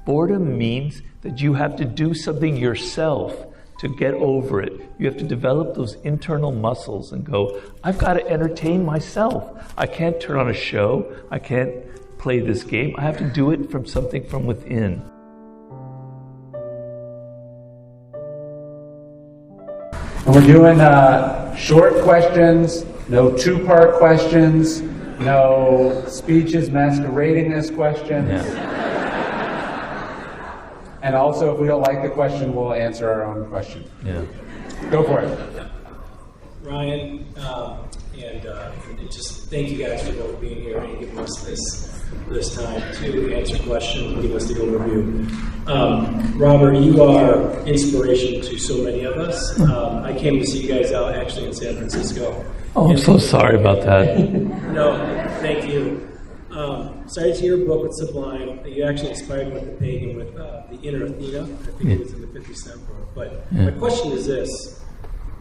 Boredom means that you have to do something yourself to get over it. You have to develop those internal muscles and go, I've got to entertain myself. I can't turn on a show. I can't play this game. I have to do it from something from within. And we're doing short questions, no two-part questions, no speeches masquerading as questions. Yeah. And also, if we don't like the question, we'll answer our own question. Yeah. Go for it. Ryan, and just thank you guys for both being here and giving us this time to answer questions and give us the overview. Robert, you are inspiration to so many of us. I came to see you guys out actually in San Francisco. Oh, I'm so sorry about that. No, thank you. Sorry to hear your book with Sublime. You actually inspired me with the pagan with the inner Athena. I think it was in the 50 Cent book. But my question is this.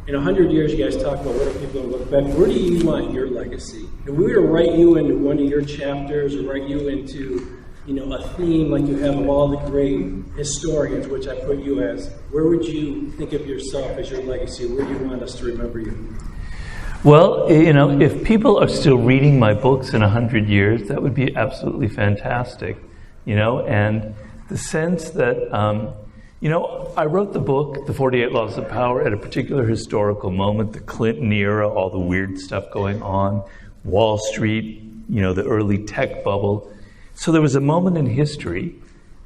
In 100 years, you guys talk about what are people going to look back. Where do you want your legacy? If we were to write you into one of your chapters or write you into, a theme like you have of all the great historians, which I put you as, where would you think of yourself as your legacy? Where do you want us to remember you? Well, if people are still reading my books in 100 years, that would be absolutely fantastic, and the sense that, I wrote the book, The 48 Laws of Power, at a particular historical moment, the Clinton era, all the weird stuff going on, Wall Street, the early tech bubble. So there was a moment in history,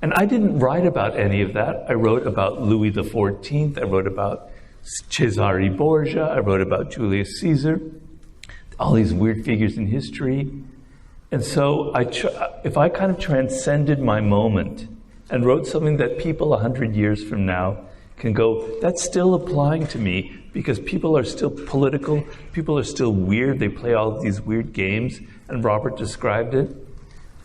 and I didn't write about any of that. I wrote about Louis XIV, I wrote about Cesare Borgia, I wrote about Julius Caesar, all these weird figures in history. And so if I kind of transcended my moment and wrote something that people 100 years from now can go, that's still applying to me because people are still political, people are still weird, they play all of these weird games, and Robert described it.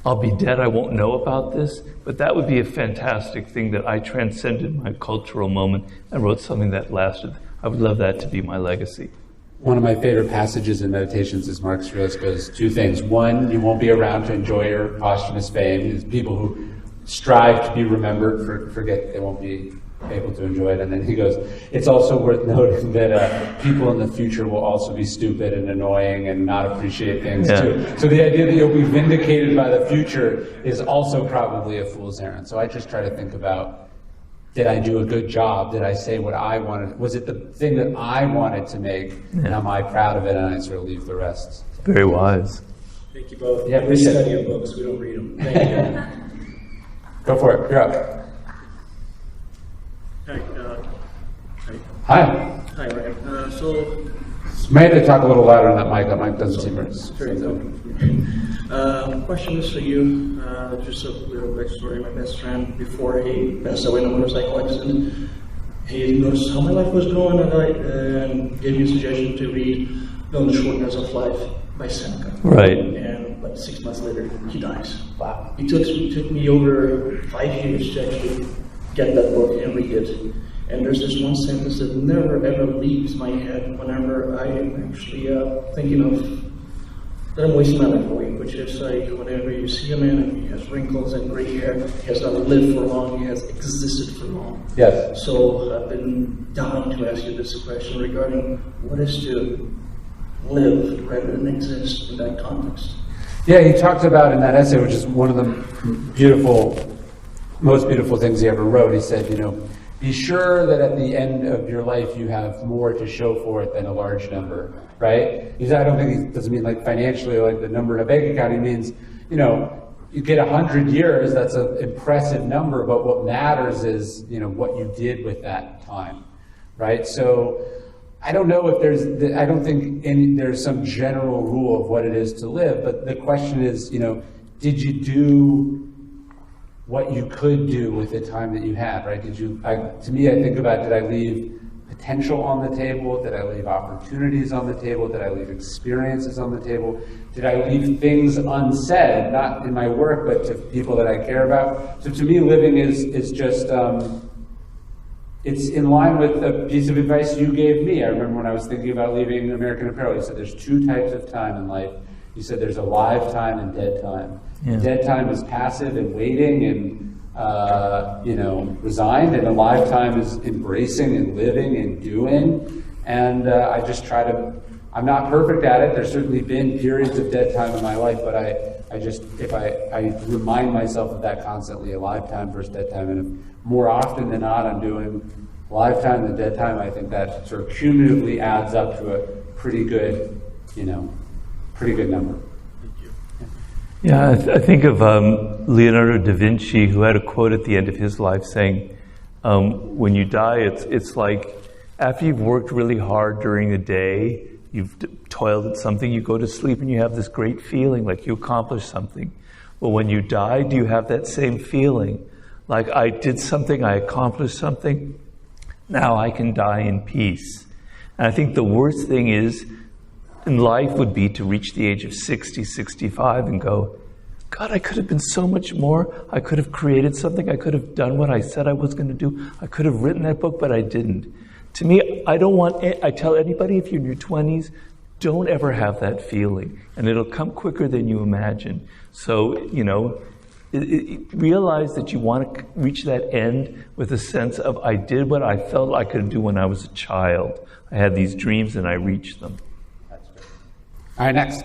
I'll be dead, I won't know about this, but that would be a fantastic thing that I transcended my cultural moment and wrote something that lasted. I would love that to be my legacy. One of my favorite passages in Meditations is Marcus Aurelius goes, two things. One, you won't be around to enjoy your posthumous fame. There's people who strive to be remembered, forget they won't be able to enjoy it. And then he goes, it's also worth noting that people in the future will also be stupid and annoying and not appreciate things too. So the idea that you'll be vindicated by the future is also probably a fool's errand. So I just try to think about, did I do a good job? Did I say what I wanted? Was it the thing that I wanted to make? And am I proud of it? And I sort of leave the rest. Very wise. Thank you both. Yeah, we study your books. We don't read them. Thank you. Go for it. You're up. Hi. Hi. Hi, Ryan. So may have to talk a little louder on that mic. That mic doesn't seem very good. Question is for you. Just a little backstory. My best friend, before he passed away in a motorcycle accident, he noticed how my life was going, and gave me a suggestion to read The Shortness of Life by Seneca. Right. And like 6 months later, he dies. Wow. It took me over 5 years to actually get that book and read it. And there's this one sentence that never ever leaves my head whenever I am actually thinking of that I'm wasting my life away, which is like whenever you see a man and he has wrinkles and gray hair, he has not lived for long, he has existed for long. Yes. So I've been dying to ask you this question regarding what is to live rather than exist in that context. Yeah, he talked about in that essay, which is one of the most beautiful things he ever wrote. He said, be sure that at the end of your life you have more to show for it than a large number, right? I don't think he doesn't mean like financially, like the number in a bank account. He means, you get 100 years, that's an impressive number, but what matters is, what you did with that time, right? So I don't know if there's some general rule of what it is to live, but the question is, did you do what you could do with the time that you had, right? To me, I think about, did I leave potential on the table? Did I leave opportunities on the table? Did I leave experiences on the table? Did I leave things unsaid, not in my work, but to people that I care about? So to me, living is just, it's in line with a piece of advice you gave me. I remember when I was thinking about leaving American Apparel, you said there's 2 types of time in life. You said there's alive time and dead time. Yeah. Dead time is passive and waiting and resigned, and a lifetime is embracing and living and doing. And I just try to, I'm not perfect at it. There's certainly been periods of dead time in my life, but I remind myself of that constantly, a lifetime versus dead time. And if more often than not I'm doing lifetime than dead time, I think that sort of cumulatively adds up to a pretty good number. Yeah, I think of Leonardo da Vinci, who had a quote at the end of his life saying, when you die, it's like after you've worked really hard during the day, you've toiled at something, you go to sleep and you have this great feeling like you accomplished something. Well, when you die, do you have that same feeling? Like, I did something, I accomplished something, now I can die in peace. And I think the worst thing is, in life would be to reach the age of 60, 65 and go, God, I could have been so much more. I could have created something. I could have done what I said I was going to do. I could have written that book, but I didn't. To me, I tell anybody, if you're in your 20s, don't ever have that feeling. And it'll come quicker than you imagine. So, realize that you want to reach that end with a sense of, I did what I felt I could do when I was a child. I had these dreams and I reached them. All right, next.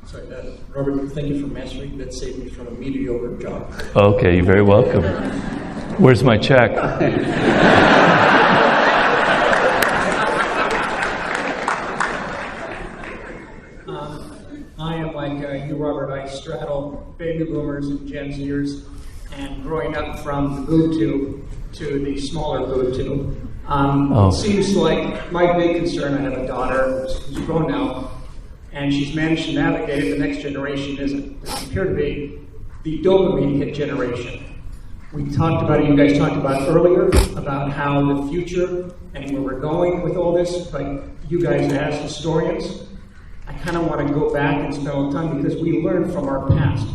Sorry, Robert, thank you for mastering. That saved me from a mediocre job. Okay, you're very welcome. Where's my check? I am like you, Robert. I straddle baby boomers and Gen Zers, and growing up from the boob tube to the smaller boob tube. It seems like my big concern, I have a daughter who's grown now, and she's managed to navigate it. The next generation isn't. They appear to be the dopamine hit generation. We talked about it, you guys talked about earlier, about how the future and where we're going with all this, but you guys as historians, I kind of want to go back and spend all the time because we learned from our past.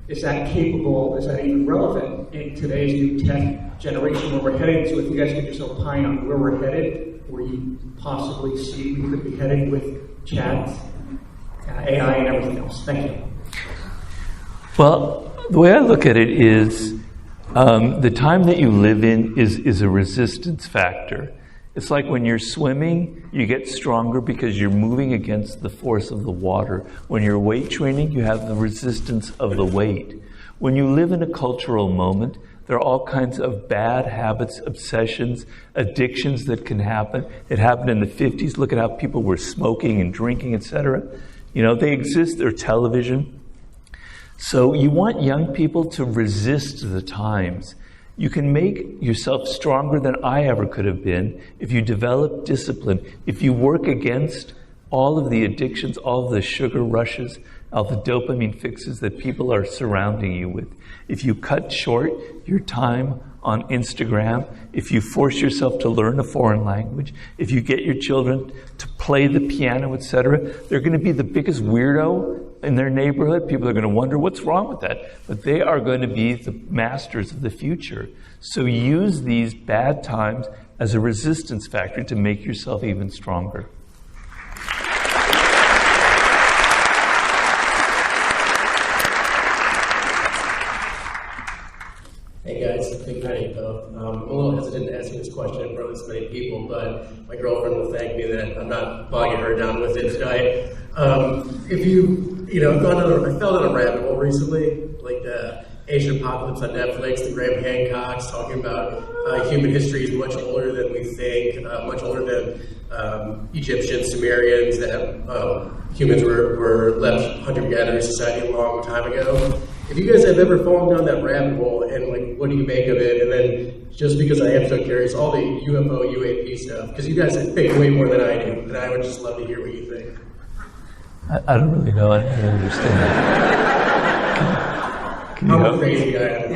Is that capable, is that even relevant in today's new tech generation where we're headed? So if you guys could just opine on where we're headed, where you possibly see we could be headed with chat, AI and everything else. Thank you. Well, the way I look at it is the time that you live in is a resistance factor. It's like when you're swimming, you get stronger because you're moving against the force of the water. When you're weight training, you have the resistance of the weight. When you live in a cultural moment, there are all kinds of bad habits, obsessions, addictions that can happen. It happened in the 50s. Look at how people were smoking and drinking, etc. They exist. They're television. So you want young people to resist the times. You can make yourself stronger than I ever could have been if you develop discipline, if you work against all of the addictions, all of the sugar rushes, all the dopamine fixes that people are surrounding you with. If you cut short your time on Instagram, if you force yourself to learn a foreign language, if you get your children to play the piano, etc., they're going to be the biggest weirdo in their neighborhood. People are going to wonder what's wrong with that. But they are going to be the masters of the future. So use these bad times as a resistance factor to make yourself even stronger. Hey guys, big Penny. I'm a little hesitant to ask you this question in front of this many people, but my girlfriend will thank me that I'm not bogging her down with it tonight. If I fell down a rabbit hole recently, like the Asian Apocalypse on Netflix, the Graham Hancocks talking about human history is much older than we think, much older than Egyptians, Sumerians, that humans were left hunter-gatherer society a long time ago. If you guys have ever fallen down that rabbit hole, and what do you make of it? And then, just because I am so curious, all the UFO, UAP stuff, because you guys think way more than I do, and I would just love to hear what you think. I don't really know. I don't really understand that. Can you I'm help? a crazy guy.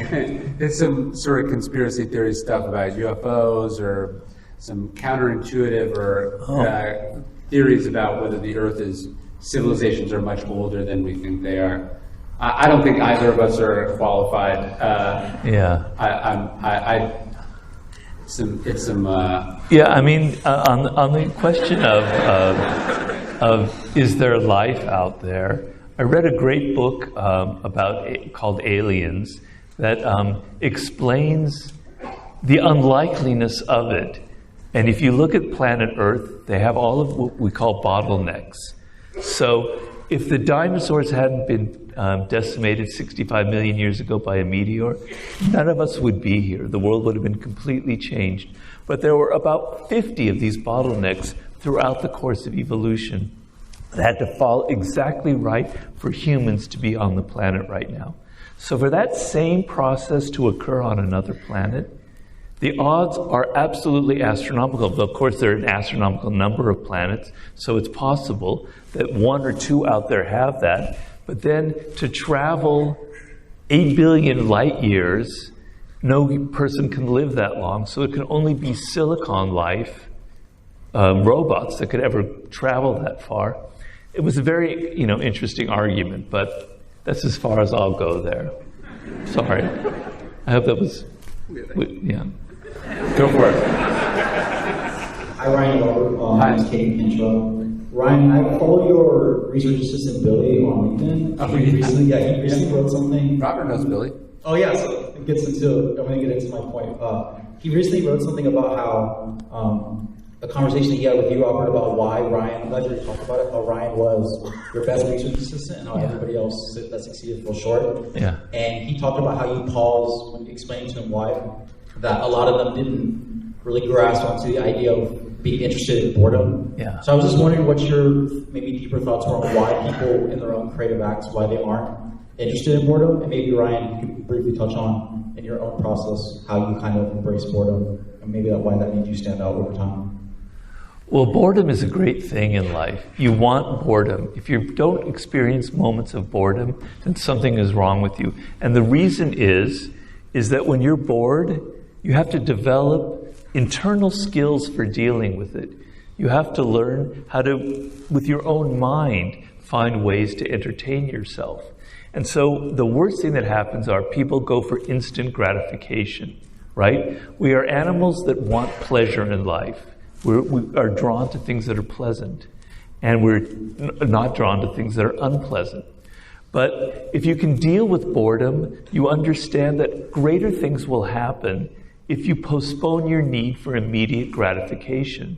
It's some sort of conspiracy theory stuff about UFOs or some counterintuitive or theories about whether the Earth civilizations are much older than we think they are. I don't think either of us are qualified. Yeah. Yeah, I mean, on the question of is there life out there, I read a great book called Aliens, that explains the unlikeliness of it. And if you look at planet Earth, they have all of what we call bottlenecks. So if the dinosaurs hadn't been decimated 65 million years ago by a meteor, none of us would be here. The world would have been completely changed. But there were about 50 of these bottlenecks throughout the course of evolution that had to fall exactly right for humans to be on the planet right now. So for that same process to occur on another planet, the odds are absolutely astronomical. But of course, there are an astronomical number of planets, so it's possible that one or two out there have that. But then to travel 8 billion light years, no person can live that long, so it can only be silicon life, robots that could ever travel that far. It was a very, interesting argument, but that's as far as I'll go there. Sorry. I hope that was, yeah. Go for it. Hi, Ryan Robert. Hi. Kate Intro. Ryan, I follow your research assistant Billy on LinkedIn. He recently wrote something. Robert knows Billy. Oh yeah, so it gets into. I'm going to get into my point. He recently wrote something about how a conversation he had with you, Robert, about why Ryan. I'm glad you talked about it. How Ryan was your best research assistant, and how everybody else that succeeded fell short. Yeah. And he talked about how you paused when you explained to him why that a lot of them didn't really grasp onto the idea of being interested in boredom. Yeah. So I was just wondering what your maybe deeper thoughts were on why people in their own creative acts, why they aren't interested in boredom, and maybe Ryan, you could briefly touch on in your own process how you kind of embrace boredom, and maybe why that made you stand out over time. Well, boredom is a great thing in life. You want boredom. If you don't experience moments of boredom, then something is wrong with you. And the reason is that when you're bored, you have to develop internal skills for dealing with it. You have to learn how to, with your own mind, find ways to entertain yourself. And so the worst thing that happens are people go for instant gratification, right? We are animals that want pleasure in life. We are drawn to things that are pleasant, and we're not drawn to things that are unpleasant. But if you can deal with boredom, you understand that greater things will happen if you postpone your need for immediate gratification,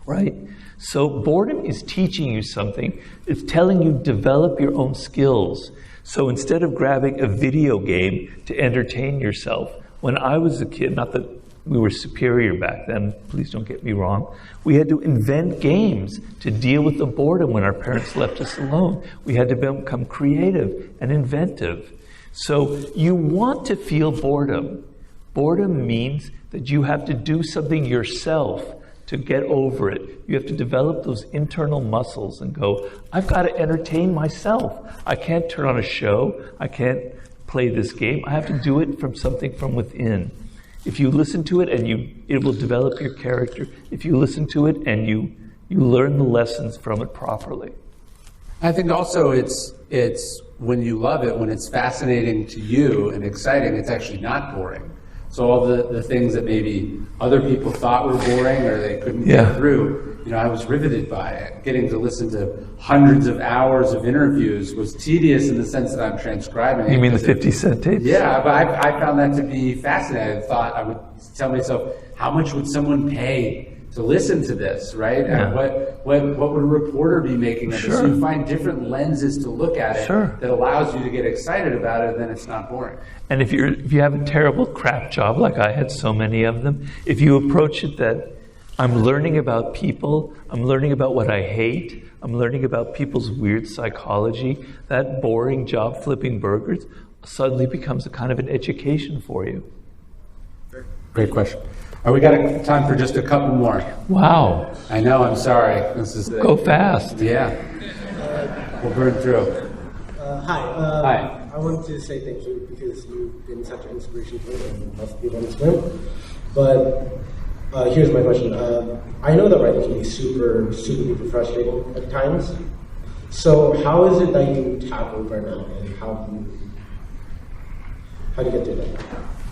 right? So boredom is teaching you something. It's telling you develop your own skills. So instead of grabbing a video game to entertain yourself, when I was a kid, not that we were superior back then, please don't get me wrong, we had to invent games to deal with the boredom when our parents left us alone. We had to become creative and inventive. So you want to feel boredom. Boredom means that you have to do something yourself to get over it. You have to develop those internal muscles and go, I've got to entertain myself. I can't turn on a show. I can't play this game. I have to do it from something from within. If you listen to it it will develop your character. If you listen to it and you learn the lessons from it properly. I think also it's when you love it, when it's fascinating to you and exciting, it's actually not boring. So all the things that maybe other people thought were boring or they couldn't get through, I was riveted by it. Getting to listen to hundreds of hours of interviews was tedious in the sense that I'm transcribing it. You mean the 50-cent tapes? Yeah, but I found that to be fascinating. I thought I would tell myself, how much would someone pay to listen to this, right? Yeah. And what would a reporter be making of this? So you find different lenses to look at it that allows you to get excited about it, and then it's not boring. And if you have a terrible crap job, like I had so many of them, if you approach it that I'm learning about people, I'm learning about what I hate, I'm learning about people's weird psychology, that boring job flipping burgers suddenly becomes a kind of an education for you. Great question. We got time for just a couple more. Wow. I know, I'm sorry. Go fast. Yeah. We'll burn through. Hi. Hi. I wanted to say thank you because you've been such an inspiration to me and lots of people in this room. But here's my question. I know that writing can be super, super duper frustrating at times. So how is it that you tackle burnout and how do you get through that?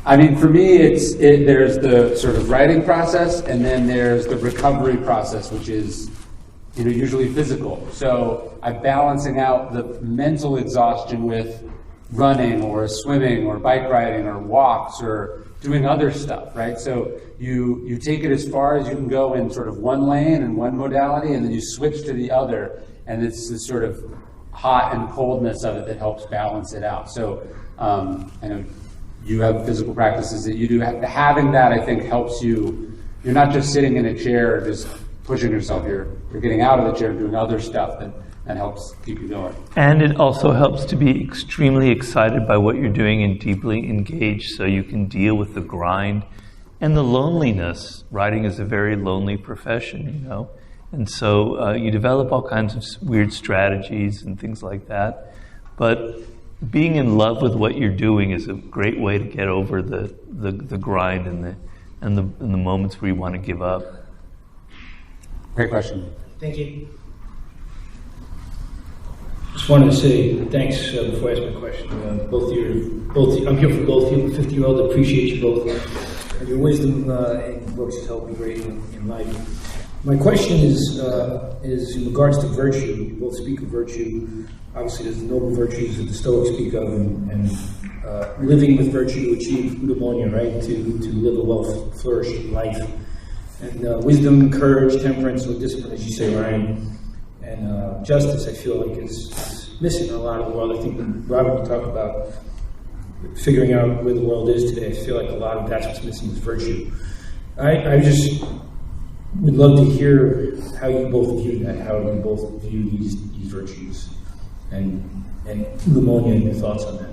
I mean, for me, there's the sort of writing process, and then there's the recovery process, which is, usually physical. So I'm balancing out the mental exhaustion with running or swimming or bike riding or walks or doing other stuff, right? So you take it as far as you can go in sort of one lane and one modality, and then you switch to the other, and it's this sort of hot and coldness of it that helps balance it out. So I know you have physical practices that you do. Having that, I think, helps you. You're not just sitting in a chair just pushing yourself. You're getting out of the chair and doing other stuff that helps keep you going. And it also helps to be extremely excited by what you're doing and deeply engaged so you can deal with the grind and the loneliness. Writing is a very lonely profession, you know. And so you develop all kinds of weird strategies and things like that. But being in love with what you're doing is a great way to get over the grind and the moments where you want to give up. Great question. Thank you. Just wanted to say thanks before I ask my question. I'm here for both you. 50-year-old, appreciate you both. Your wisdom in books has helped me greatly in life. My question is in regards to virtue. You both speak of virtue. Obviously, there's the noble virtues that the Stoics speak of, and living with virtue to achieve eudaimonia, right? To live a well-flourishing life. And wisdom, courage, temperance, or discipline, as you say, Ryan. And justice, I feel like, is missing in a lot of the world. I think when Robert, you talk about figuring out where the world is today, I feel like a lot of that's what's missing is virtue. I just would love to hear how you both view that, how you both view these virtues, and eudaimonia, and your thoughts on that.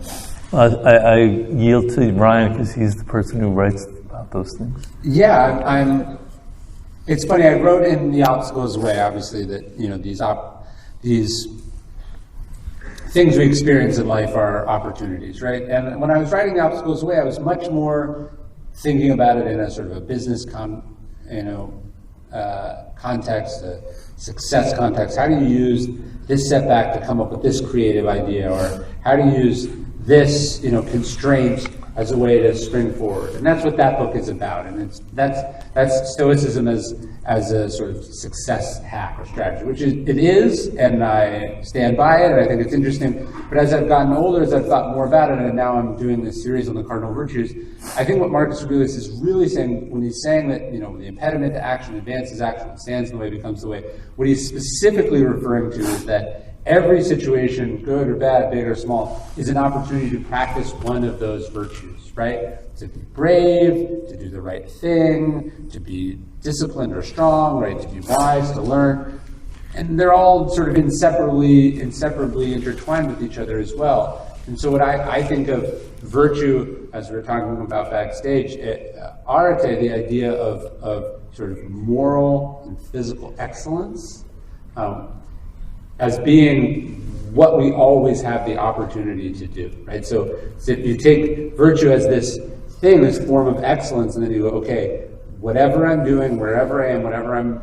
I yield to Ryan because he's the person who writes about those things. Yeah, it's funny. I wrote in The Obstacles Way, obviously, that these things we experience in life are opportunities, right? And when I was writing The Obstacles Way, I was much more thinking about it in a sort of a business context, a success context. How do you use this setback to come up with this creative idea, or how do you use this, constraint as a way to spring forward? And that's what that book is about. And that's Stoicism as a sort of success hack or strategy, which it is, and I stand by it, and I think it's interesting. But as I've gotten older, as I've thought more about it, and now I'm doing this series on the cardinal virtues, I think what Marcus Aurelius is really saying, when he's saying that, the impediment to action advances action, stands in the way becomes the way, what he's specifically referring to is that every situation, good or bad, big or small, is an opportunity to practice one of those virtues, right? To be brave, to do the right thing, to be disciplined or strong, right? To be wise, to learn. And they're all sort of inseparably intertwined with each other as well. And so what I think of virtue, as we were talking about backstage, arte, the idea of sort of moral and physical excellence, as being what we always have the opportunity to do, right? So if you take virtue as this thing, this form of excellence, and then you go, okay, whatever I'm doing, wherever I am, whatever I'm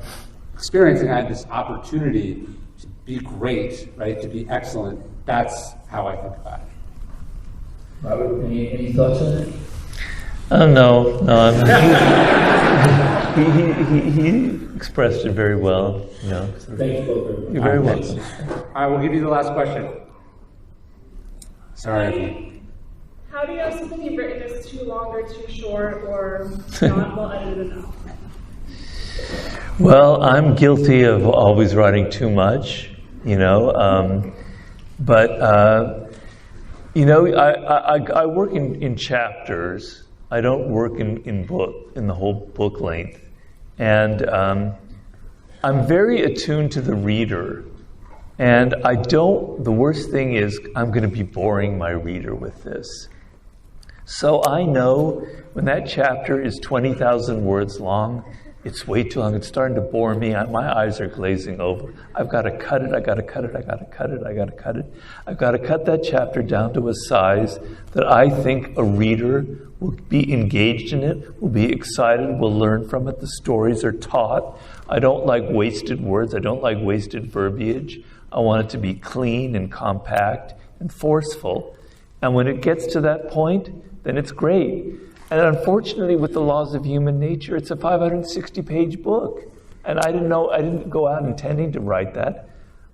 experiencing, I have this opportunity to be great, right? To be excellent. That's how I think about it. Robert, any thoughts on that? No. He expressed it very well. So Thank you both. you're very welcome. I will give you the last question. Sorry. How do you know something you've written is too long or too short or not well edited enough? Well, I'm guilty of always writing too much, but I work in chapters. I don't work in the whole book length, and I'm very attuned to the reader. And the worst thing is I'm going to be boring my reader with this. So I know when that chapter is 20,000 words long, it's way too long. It's starting to bore me. My eyes are glazing over. I've got to cut it. I've got to cut that chapter down to a size that I think a reader will be engaged in it, will be excited, will learn from it. The stories are taught. I don't like wasted words. I don't like wasted verbiage. I want it to be clean and compact and forceful. And when it gets to that point, then it's great. And unfortunately, with the laws of human nature, it's a 560-page book. And I didn't go out intending to write that.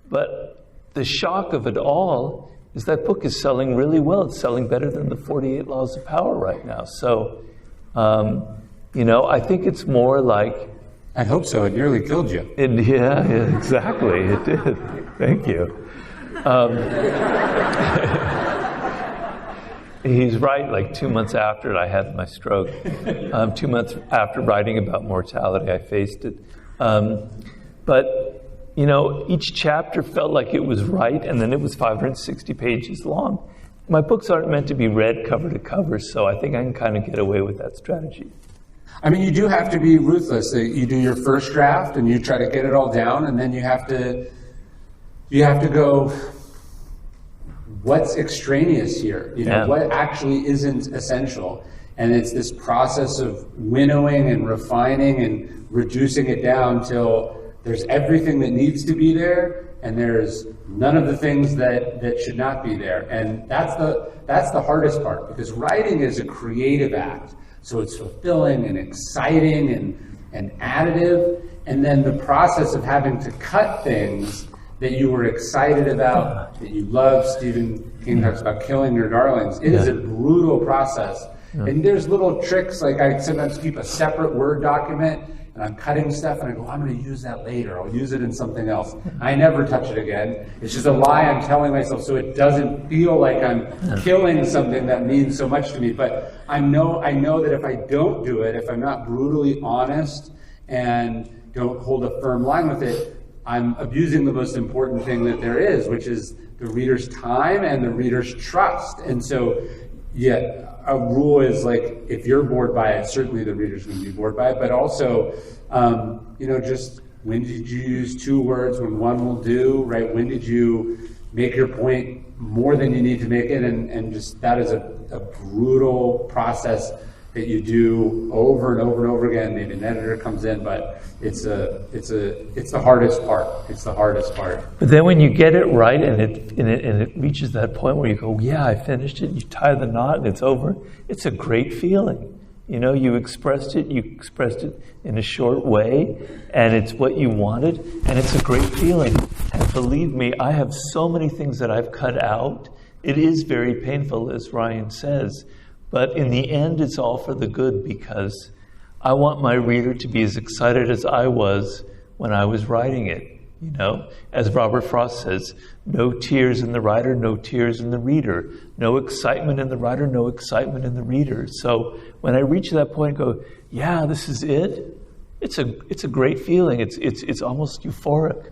But the shock of it all is that book is selling really well. It's selling better than the 48 Laws of Power right now. So, I think it's more like... I hope so. It nearly killed you. Yeah, exactly. It did. Thank you. He's right. Like 2 months after I had my stroke, 2 months after writing about mortality, I faced it. But each chapter felt like it was right, and then it was 560 pages long. My books aren't meant to be read cover to cover, so I think I can kind of get away with that strategy. I mean, you do have to be ruthless. You do your first draft, and you try to get it all down, and then you have to go, what's extraneous here? What actually isn't essential? And it's this process of winnowing and refining and reducing it down till there's everything that needs to be there, and there's none of the things that should not be there. And that's the hardest part, because writing is a creative act. So it's fulfilling and exciting and additive. And then the process of having to cut things that you were excited about, that you love. Stephen King talks about killing your darlings. It is a brutal process. And there's little tricks, like I sometimes keep a separate Word document, and I'm cutting stuff, and I go, I'm going to use that later. I'll use it in something else. I never touch it again. It's just a lie I'm telling myself so it doesn't feel like I'm killing something that means so much to me. But I know that if I don't do it, if I'm not brutally honest and don't hold a firm line with it, I'm abusing the most important thing that there is, which is the reader's time and the reader's trust. And so, a rule is like, if you're bored by it, certainly the reader's going to be bored by it, but also, just when did you use 2 words when one will do, right? When did you make your point more than you need to make it? And just that is a brutal process that you do over and over and over again. Maybe an editor comes in, but it's the hardest part. It's the hardest part. But then when you get it right and it reaches that point where you go, yeah, I finished it, you tie the knot and it's over, it's a great feeling. You expressed it in a short way, and it's what you wanted, and it's a great feeling. And believe me, I have so many things that I've cut out. It is very painful, as Ryan says, but in the end, it's all for the good, because I want my reader to be as excited as I was when I was writing it. As Robert Frost says, no tears in the writer, no tears in the reader. No excitement in the writer, no excitement in the reader. So when I reach that point and go, yeah, this is it, it's a great feeling. It's almost euphoric.